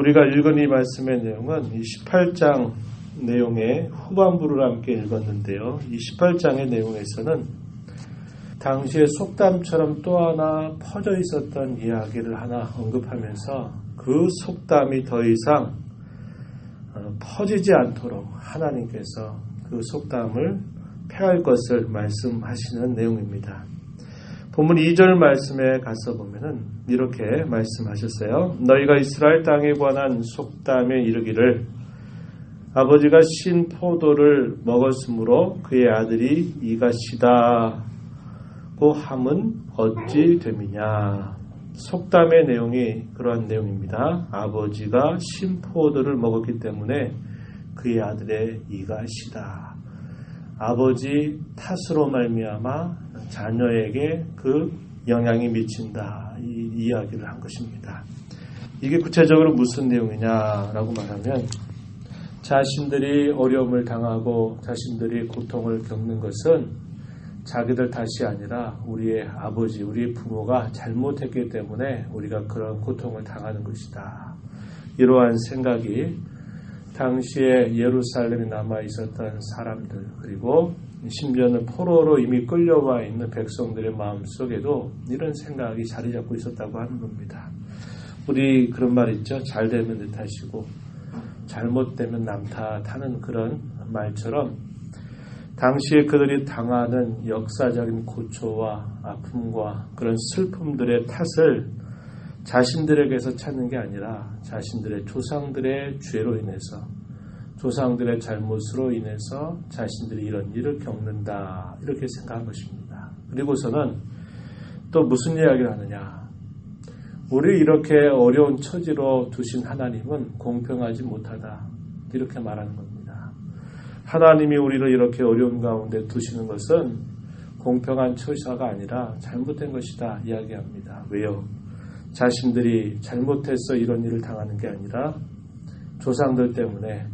우리가 읽은 이 말씀의 내용은 이 18장 내용의 후반부를 함께 읽었는데요. 이 18장의 내용에서는 당시의 속담처럼 또 하나 퍼져 있었던 이야기를 하나 언급하면서 그 속담이 더 이상 퍼지지 않도록 하나님께서 그 속담을 폐할 것을 말씀하시는 내용입니다. 본문 2절 말씀에 가서 보면은 이렇게 말씀하셨어요. 너희가 이스라엘 땅에 관한 속담에 이르기를 아버지가 신 포도를 먹었으므로 그의 아들이 이같이다 고 함은 어찌 됨이냐. 속담의 내용이 그러한 내용입니다. 아버지가 신 포도를 먹었기 때문에 그의 아들의 이같이다. 아버지 탓으로 말미암아 자녀에게 그 영향이 미친다. 이 이야기를 한 것입니다. 이게 구체적으로 무슨 내용이냐라고 말하면 자신들이 어려움을 당하고 자신들이 고통을 겪는 것은 자기들 탓이 아니라 우리의 아버지, 우리의 부모가 잘못했기 때문에 우리가 그런 고통을 당하는 것이다. 이러한 생각이 당시에 예루살렘에 남아 있었던 사람들, 그리고 심지어는 포로로 이미 끌려와 있는 백성들의 마음속에도 이런 생각이 자리 잡고 있었다고 하는 겁니다. 우리 그런 말 있죠. 잘 되면 내 탓이고 잘못되면 남 탓하는 그런 말처럼 당시에 그들이 당하는 역사적인 고초와 아픔과 그런 슬픔들의 탓을 자신들에게서 찾는 게 아니라 자신들의 조상들의 죄로 인해서 조상들의 잘못으로 인해서 자신들이 이런 일을 겪는다 이렇게 생각한 것입니다. 그리고서는 또 무슨 이야기를 하느냐. 우리 이렇게 어려운 처지로 두신 하나님은 공평하지 못하다 이렇게 말하는 겁니다. 하나님이 우리를 이렇게 어려운 가운데 두시는 것은 공평한 처사가 아니라 잘못된 것이다 이야기합니다. 왜요? 자신들이 잘못해서 이런 일을 당하는 게 아니라 조상들 때문에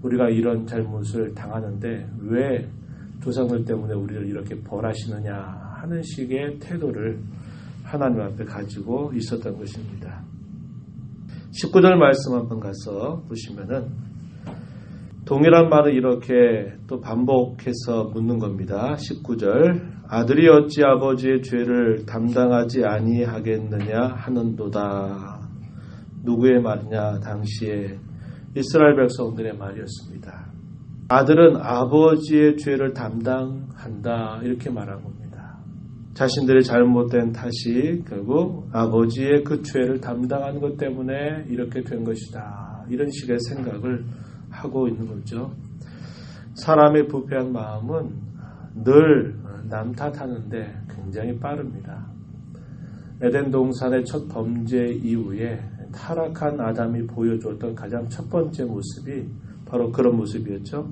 우리가 이런 잘못을 당하는데 왜 조상들 때문에 우리를 이렇게 벌하시느냐 하는 식의 태도를 하나님 앞에 가지고 있었던 것입니다. 19절 말씀 한번 가서 보시면은 동일한 말을 이렇게 또 반복해서 묻는 겁니다. 19절 아들이 어찌 아버지의 죄를 담당하지 아니하겠느냐 하는도다. 누구의 말이냐? 당시에 이스라엘 백성들의 말이었습니다. 아들은 아버지의 죄를 담당한다 이렇게 말한 겁니다. 자신들의 잘못된 탓이 결국 아버지의 그 죄를 담당하는 것 때문에 이렇게 된 것이다. 이런 식의 생각을 하고 있는 거죠. 사람의 부패한 마음은 늘 남 탓하는데 굉장히 빠릅니다. 에덴 동산의 첫 범죄 이후에 타락한 아담이 보여주었던 가장 첫 번째 모습이 바로 그런 모습이었죠.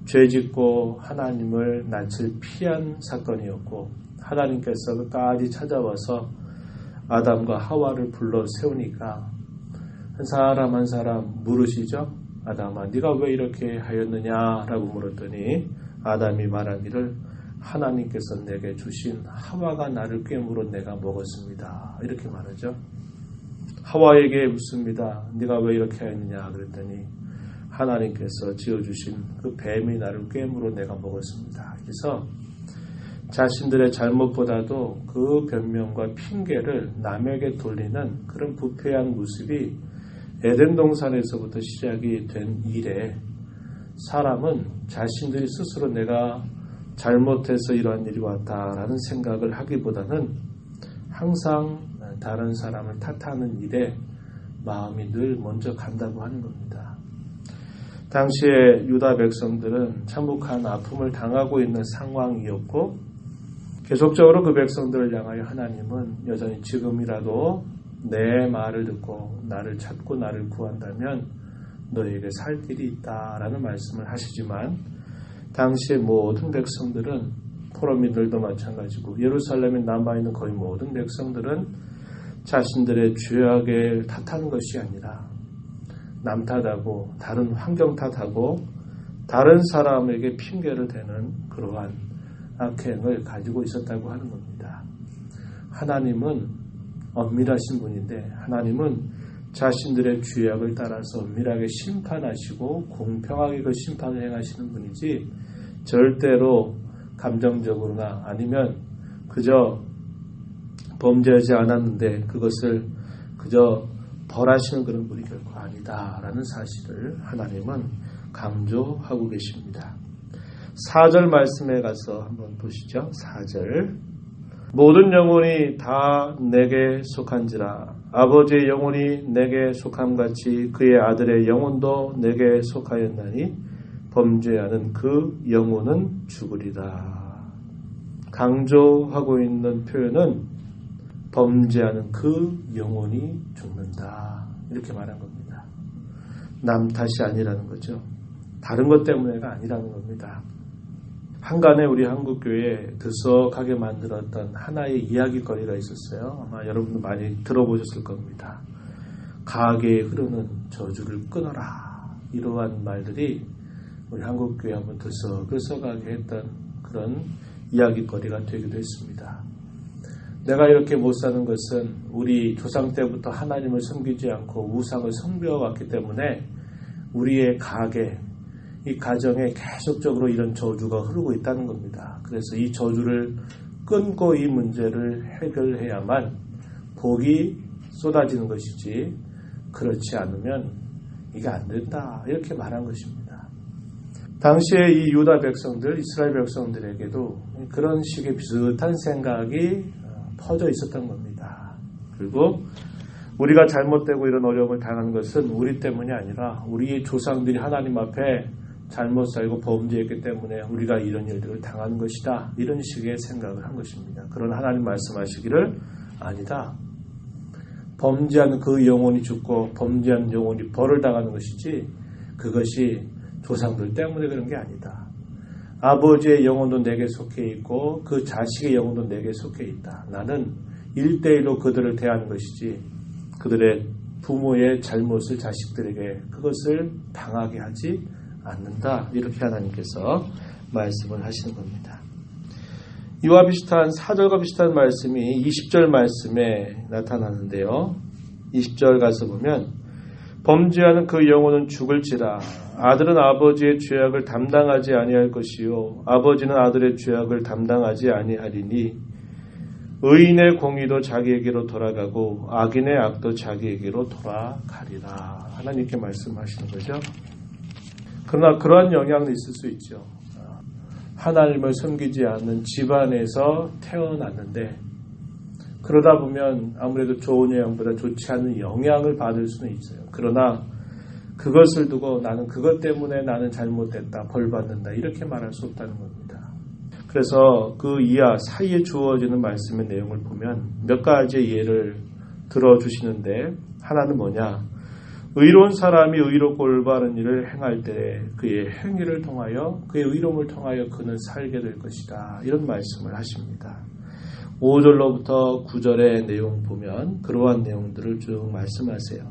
죄짓고 하나님을 낯을 피한 사건이었고 하나님께서 끝까지 찾아와서 아담과 하와를 불러 세우니까 한 사람 한 사람 물으시죠. 아담아 네가 왜 이렇게 하였느냐라고 물었더니 아담이 말하기를 하나님께서 내게 주신 하와가 나를 꿰물어 내가 먹었습니다. 이렇게 말하죠. 하와에게 묻습니다. 네가 왜 이렇게 하였느냐 그랬더니 하나님께서 지어주신 그 뱀이 나를 꿰물어 내가 먹었습니다. 그래서 자신들의 잘못보다도 그 변명과 핑계를 남에게 돌리는 그런 부패한 모습이 에덴 동산에서부터 시작이 된 일에 사람은 자신들이 스스로 내가 잘못해서 이러한 일이 왔다라는 생각을 하기보다는 항상 다른 사람을 탓하는 일에 마음이 늘 먼저 간다고 하는 겁니다. 당시에 유다 백성들은 참혹한 아픔을 당하고 있는 상황이었고 계속적으로 그 백성들을 향하여 하나님은 여전히 지금이라도 내 말을 듣고 나를 찾고 나를 구한다면 너에게 살 길이 있다라는 말씀을 하시지만 당시의 모든 백성들은 포로민들도 마찬가지고 예루살렘에 남아있는 거의 모든 백성들은 자신들의 죄악을 탓하는 것이 아니라 남 탓하고 다른 환경 탓하고 다른 사람에게 핑계를 대는 그러한 악행을 가지고 있었다고 하는 겁니다. 하나님은 엄밀하신 분인데 하나님은 자신들의 죄악을 따라서 엄밀하게 심판하시고 공평하게 그 심판을 행하시는 분이지 절대로 감정적으로나 아니면 그저 범죄하지 않았는데 그것을 그저 벌하시는 그런 분이 결코 아니다라는 사실을 하나님은 강조하고 계십니다. 4절 말씀에 가서 한번 보시죠. 4절 모든 영혼이 다 내게 속한지라 아버지의 영혼이 내게 속함같이 그의 아들의 영혼도 내게 속하였나니 범죄하는 그 영혼은 죽으리라. 강조하고 있는 표현은 범죄하는 그 영혼이 죽는다. 이렇게 말한 겁니다. 남 탓이 아니라는 거죠. 다른 것 때문에가 아니라는 겁니다. 한간에 우리 한국교회에 들썩하게 만들었던 하나의 이야기거리가 있었어요. 아마 여러분도 많이 들어보셨을 겁니다. 가게에 흐르는 저주를 끊어라. 이러한 말들이 우리 한국교회에 한번 들썩하게 했던 그런 이야기거리가 되기도 했습니다. 내가 이렇게 못 사는 것은 우리 조상 때부터 하나님을 섬기지 않고 우상을 섬겨왔기 때문에 우리의 가게, 이 가정에 계속적으로 이런 저주가 흐르고 있다는 겁니다. 그래서 이 저주를 끊고 이 문제를 해결해야만 복이 쏟아지는 것이지 그렇지 않으면 이게 안 된다. 이렇게 말한 것입니다. 당시에 이 유다 백성들, 이스라엘 백성들에게도 그런 식의 비슷한 생각이 퍼져 있었던 겁니다. 그리고 우리가 잘못되고 이런 어려움을 당한 것은 우리 때문이 아니라 우리의 조상들이 하나님 앞에 잘못 살고 범죄했기 때문에 우리가 이런 일들을 당한 것이다. 이런 식의 생각을 한 것입니다. 그러나 하나님 말씀하시기를 아니다. 범죄하는 그 영혼이 죽고 범죄하는 영혼이 벌을 당하는 것이지 그것이 조상들 때문에 그런 게 아니다. 아버지의 영혼도 내게 속해 있고 그 자식의 영혼도 내게 속해 있다. 나는 1대1로 그들을 대하는 것이지 그들의 부모의 잘못을 자식들에게 그것을 당하게 하지 않는다. 이렇게 하나님께서 말씀을 하시는 겁니다. 이와 비슷한 4절과 비슷한 말씀이 20절 말씀에 나타나는데요. 20절 가서 보면 범죄하는 그 영혼은 죽을지라 아들은 아버지의 죄악을 담당하지 아니할 것이요 아버지는 아들의 죄악을 담당하지 아니하리니 의인의 공의도 자기에게로 돌아가고 악인의 악도 자기에게로 돌아가리라. 하나님께 말씀하시는 거죠. 그러나 그러한 영향은 있을 수 있죠. 하나님을 섬기지 않는 집안에서 태어났는데 그러다 보면 아무래도 좋은 영향보다 좋지 않은 영향을 받을 수는 있어요. 그러나 그것을 두고 나는 그것 때문에 나는 잘못됐다, 벌 받는다 이렇게 말할 수 없다는 겁니다. 그래서 그 이하 사이에 주어지는 말씀의 내용을 보면 몇 가지의 예를 들어주시는데 하나는 뭐냐? 의로운 사람이 의롭고 올바른 일을 행할 때 그의 행위를 통하여 그의 의로움을 통하여 그는 살게 될 것이다. 이런 말씀을 하십니다. 5절로부터 9절의 내용 보면 그러한 내용들을 쭉 말씀하세요.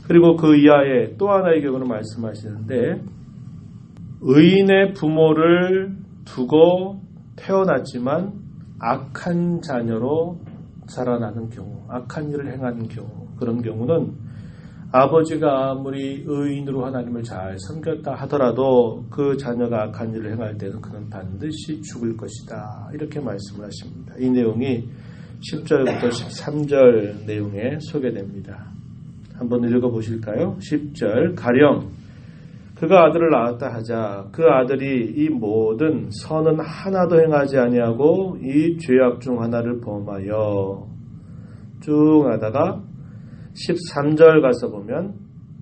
그리고 그 이하에 또 하나의 경우는 말씀하시는데 의인의 부모를 두고 태어났지만 악한 자녀로 자라나는 경우, 악한 일을 행하는 경우, 그런 경우는 아버지가 아무리 의인으로 하나님을 잘 섬겼다 하더라도 그 자녀가 악한 일을 행할 때는 그는 반드시 죽을 것이다. 이렇게 말씀을 하십니다. 이 내용이 10절부터 13절 내용에 소개됩니다. 한번 읽어보실까요? 10절 가령 그가 아들을 낳았다 하자 그 아들이 이 모든 선은 하나도 행하지 아니하고 이 죄악 중 하나를 범하여 쭉 하다가 13절 가서 보면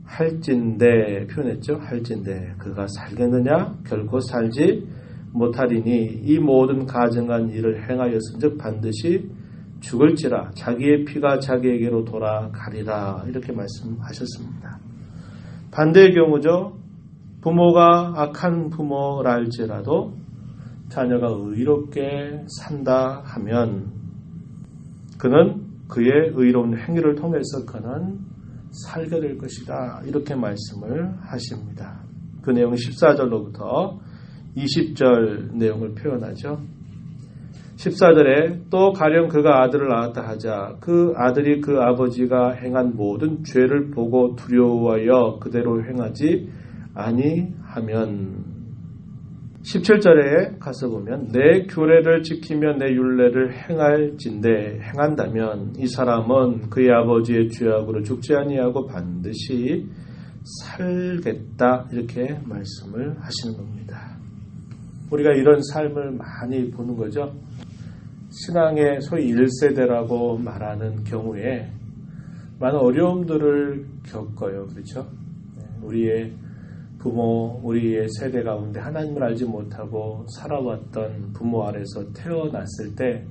할진대 표현했죠. 할진대 그가 살겠느냐? 결코 살지 못하리니 이 모든 가증한 일을 행하였은즉 반드시 죽을지라 자기의 피가 자기에게로 돌아가리라. 이렇게 말씀하셨습니다. 반대의 경우죠. 부모가 악한 부모라 할지라도 자녀가 의롭게 산다 하면 그는 그의 의로운 행위를 통해서 그는 살게 될 것이다. 이렇게 말씀을 하십니다. 그 내용은 14절로부터 20절 내용을 표현하죠. 14절에 또 가령 그가 아들을 낳았다 하자 그 아들이 그 아버지가 행한 모든 죄를 보고 두려워하여 그대로 행하지 아니하면 17절에 가서 보면 내 규례를 지키며 내 율례를 행할진대 행한다면 이 사람은 그의 아버지의 죄악으로 죽지 아니하고 반드시 살겠다 이렇게 말씀을 하시는 겁니다. 우리가 이런 삶을 많이 보는 거죠. 신앙의 소위 1세대라고 말하는 경우에 많은 어려움들을 겪어요. 그렇죠? 우리의 부모, 우리의 세대 가운데 하나님을 알지 못하고 살아왔던 부모 아래서 태어났을 때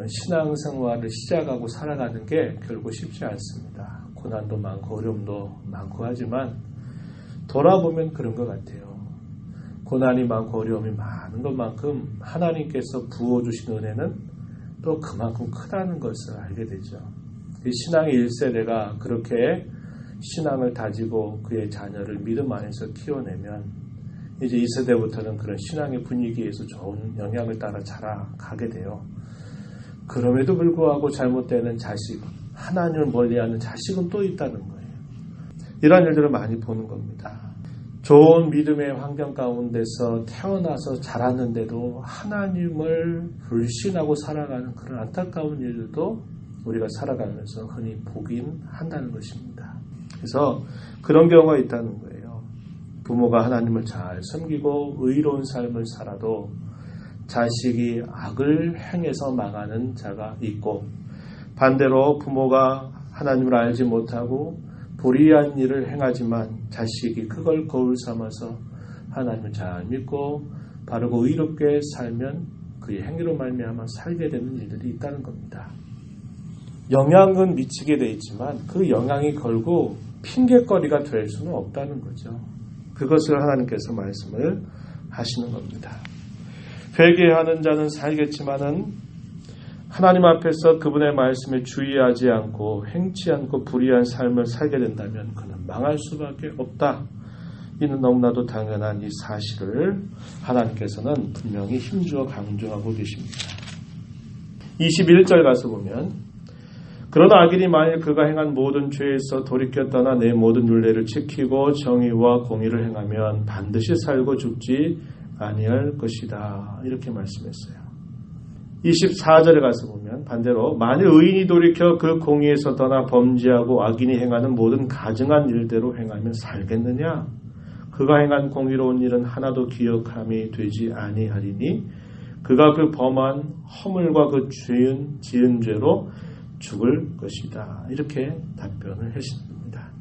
신앙생활을 시작하고 살아가는 게 결코 쉽지 않습니다. 고난도 많고 어려움도 많고 하지만 돌아보면 그런 것 같아요. 고난이 많고 어려움이 많은 것만큼 하나님께서 부어주신 은혜는 또 그만큼 크다는 것을 알게 되죠. 신앙의 1세대가 그렇게 신앙을 다지고 그의 자녀를 믿음 안에서 키워내면 이제 2세대부터는 그런 신앙의 분위기에서 좋은 영향을 따라 자라가게 돼요. 그럼에도 불구하고 잘못되는 자식, 하나님을 멀리하는 자식은 또 있다는 거예요. 이런 일들을 많이 보는 겁니다. 좋은 믿음의 환경 가운데서 태어나서 자랐는데도 하나님을 불신하고 살아가는 그런 안타까운 일들도 우리가 살아가면서 흔히 보긴 한다는 것입니다. 그래서 그런 경우가 있다는 거예요. 부모가 하나님을 잘 섬기고 의로운 삶을 살아도 자식이 악을 행해서 망하는 자가 있고 반대로 부모가 하나님을 알지 못하고 불의한 일을 행하지만 자식이 그걸 거울 삼아서 하나님을 잘 믿고 바르고 의롭게 살면 그의 행위로 말미암아 살게 되는 일들이 있다는 겁니다. 영향은 미치게 돼 있지만 그 영향이 결국 핑계거리가 될 수는 없다는 거죠. 그것을 하나님께서 말씀을 하시는 겁니다. 회개하는 자는 살겠지만은 하나님 앞에서 그분의 말씀에 주의하지 않고 행치 않고 불의한 삶을 살게 된다면 그는 망할 수밖에 없다. 이는 너무나도 당연한 이 사실을 하나님께서는 분명히 힘주어 강조하고 계십니다. 21절 가서 보면 그러나 악인이 만일 그가 행한 모든 죄에서 돌이켜 떠나 내 모든 율례를 지키고 정의와 공의를 행하면 반드시 살고 죽지 아니할 것이다. 이렇게 말씀했어요. 24절에 가서 보면 반대로 만일 의인이 돌이켜 그 공의에서 떠나 범죄하고 악인이 행하는 모든 가증한 일대로 행하면 살겠느냐? 그가 행한 공의로운 일은 하나도 기억함이 되지 아니하리니 그가 그 범한 허물과 그 지은 죄로 죽을 것이다. 이렇게 답변을 하십니다.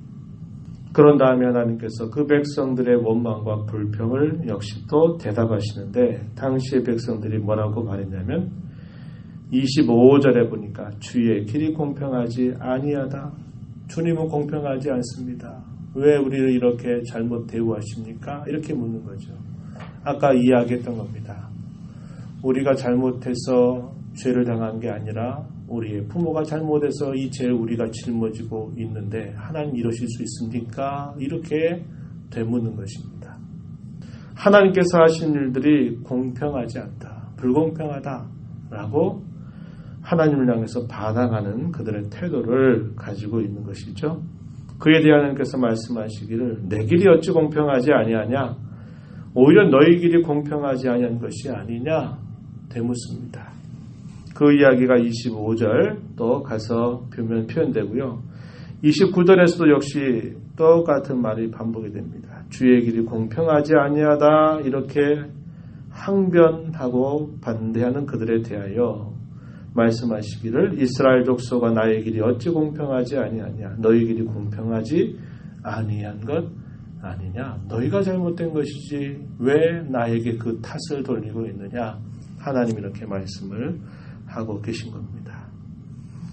그런 다음에 하나님께서 그 백성들의 원망과 불평을 역시 또 대답하시는데 당시의 백성들이 뭐라고 말했냐면 25절에 보니까 주의 길이 공평하지 아니하다. 주님은 공평하지 않습니다. 왜 우리를 이렇게 잘못 대우하십니까? 이렇게 묻는 거죠. 아까 이야기했던 겁니다. 우리가 잘못해서 죄를 당한 게 아니라 우리의 부모가 잘못해서 이 죄를 우리가 짊어지고 있는데 하나님 이러실 수 있습니까? 이렇게 되묻는 것입니다. 하나님께서 하신 일들이 공평하지 않다. 불공평하다라고 하나님을 향해서 반항하는 그들의 태도를 가지고 있는 것이죠. 그에 대해 하나님께서 말씀하시기를 내 길이 어찌 공평하지 아니하냐? 오히려 너희 길이 공평하지 아니한 것이 아니냐? 되묻습니다. 그 이야기가 25절 또 가서 표현되고요. 29절에서도 역시 똑같은 말이 반복이 됩니다. 주의 길이 공평하지 아니하다 이렇게 항변하고 반대하는 그들에 대하여 말씀하시기를 이스라엘 족속아 나의 길이 어찌 공평하지 아니하냐 너희 길이 공평하지 아니한 것 아니냐 너희가 잘못된 것이지 왜 나에게 그 탓을 돌리고 있느냐 하나님 이렇게 말씀을 하고 계신 겁니다.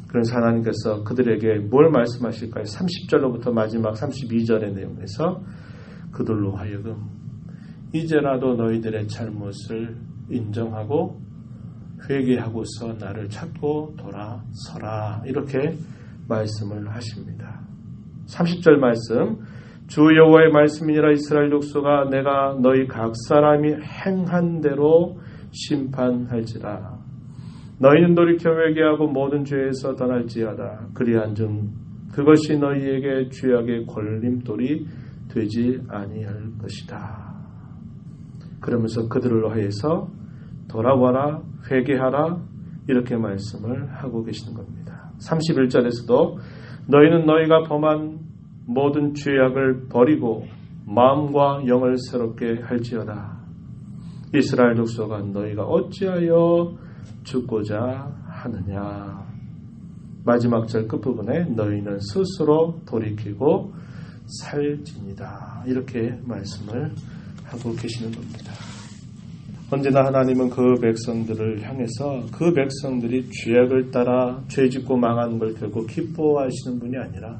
그래서 하나님께서 그들에게 뭘 말씀하실까요? 30절로부터 마지막 32절의 내용에서 그들로 하여금 이제라도 너희들의 잘못을 인정하고 회개하고서 나를 찾고 돌아서라 이렇게 말씀을 하십니다. 30절 말씀 주 여호와의 말씀이니라 이스라엘 족속아 내가 너희 각 사람이 행한 대로 심판할지라 너희는 돌이켜 회개하고 모든 죄에서 떠날지어다. 그리한즉 그것이 너희에게 죄악의 걸림돌이 되지 아니할 것이다. 그러면서 그들을 하여서 돌아와라, 회개하라, 이렇게 말씀을 하고 계시는 겁니다. 31절에서도 너희는 너희가 범한 모든 죄악을 버리고 마음과 영을 새롭게 할지어다. 이스라엘 족속아, 너희가 어찌하여 죽고자 하느냐. 마지막 절 끝부분에 너희는 스스로 돌이키고 살지니다. 이렇게 말씀을 하고 계시는 겁니다. 언제나 하나님은 그 백성들을 향해서 그 백성들이 죄악을 따라 죄짓고 망하는 걸 결국 기뻐하시는 분이 아니라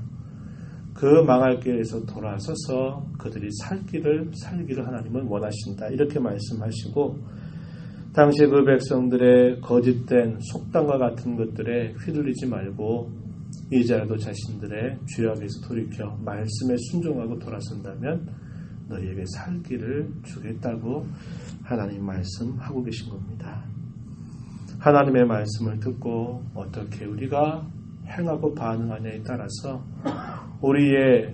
그 망할 길에서 돌아서서 그들이 살기를 하나님은 원하신다. 이렇게 말씀하시고 당시 그 백성들의 거짓된 속담과 같은 것들에 휘둘리지 말고 이제라도 자신들의 죄악에서 돌이켜 말씀에 순종하고 돌아선다면 너희에게 살기를 주겠다고 하나님 말씀하고 계신 겁니다. 하나님의 말씀을 듣고 어떻게 우리가 행하고 반응하냐에 따라서 우리의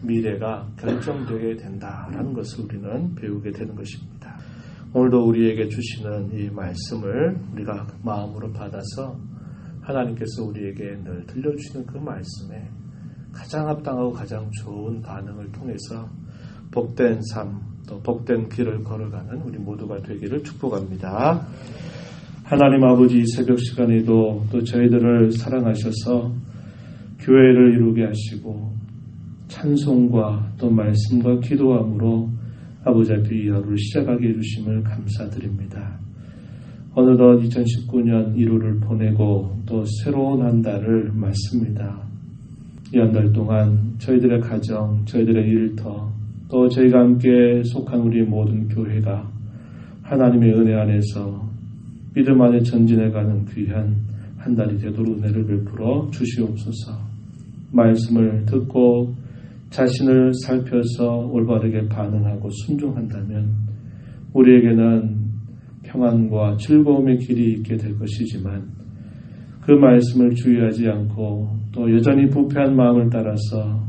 미래가 결정되게 된다라는 것을 우리는 배우게 되는 것입니다. 오늘도 우리에게 주시는 이 말씀을 우리가 마음으로 받아서 하나님께서 우리에게 늘 들려주시는 그 말씀에 가장 합당하고 가장 좋은 반응을 통해서 복된 삶, 또 복된 길을 걸어가는 우리 모두가 되기를 축복합니다. 하나님 아버지, 이 새벽 시간에도 또 저희들을 사랑하셔서 교회를 이루게 하시고 찬송과 또 말씀과 기도함으로 아버지 앞에 이 하루를 시작하게 해주심을 감사드립니다. 어느덧 2019년 1월을 보내고 또 새로운 한 달을 맞습니다. 이 한 달 동안 저희들의 가정, 저희들의 일터, 또 저희가 함께 속한 우리 모든 교회가 하나님의 은혜 안에서 믿음 안에 전진해가는 귀한 한 달이 되도록 은혜를 베풀어 주시옵소서. 말씀을 듣고 자신을 살펴서 올바르게 반응하고 순종한다면 우리에게는 평안과 즐거움의 길이 있게 될 것이지만 그 말씀을 주의하지 않고 또 여전히 부패한 마음을 따라서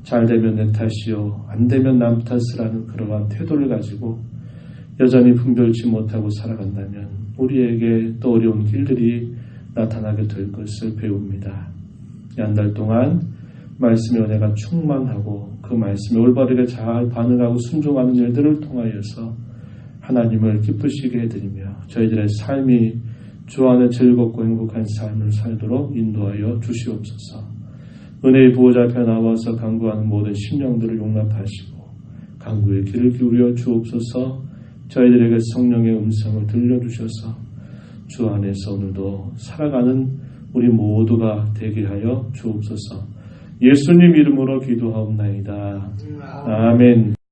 잘되면 내 탓이요 안되면 남 탓을 하는 그러한 태도를 가지고 여전히 분별치 못하고 살아간다면 우리에게 또 어려운 길들이 나타나게 될 것을 배웁니다. 한 달 동안 말씀의 은혜가 충만하고 그 말씀에 올바르게 잘 반응하고 순종하는 일들을 통하여서 하나님을 기쁘시게 해드리며 저희들의 삶이 주 안에 즐겁고 행복한 삶을 살도록 인도하여 주시옵소서. 은혜의 보호자 앞에 나와서 간구하는 모든 심령들을 용납하시고 간구의 귀를 기울여 주옵소서. 저희들에게 성령의 음성을 들려주셔서 주 안에서 오늘도 살아가는 우리 모두가 되게 하여 주옵소서. 예수님 이름으로 기도하옵나이다. 아멘.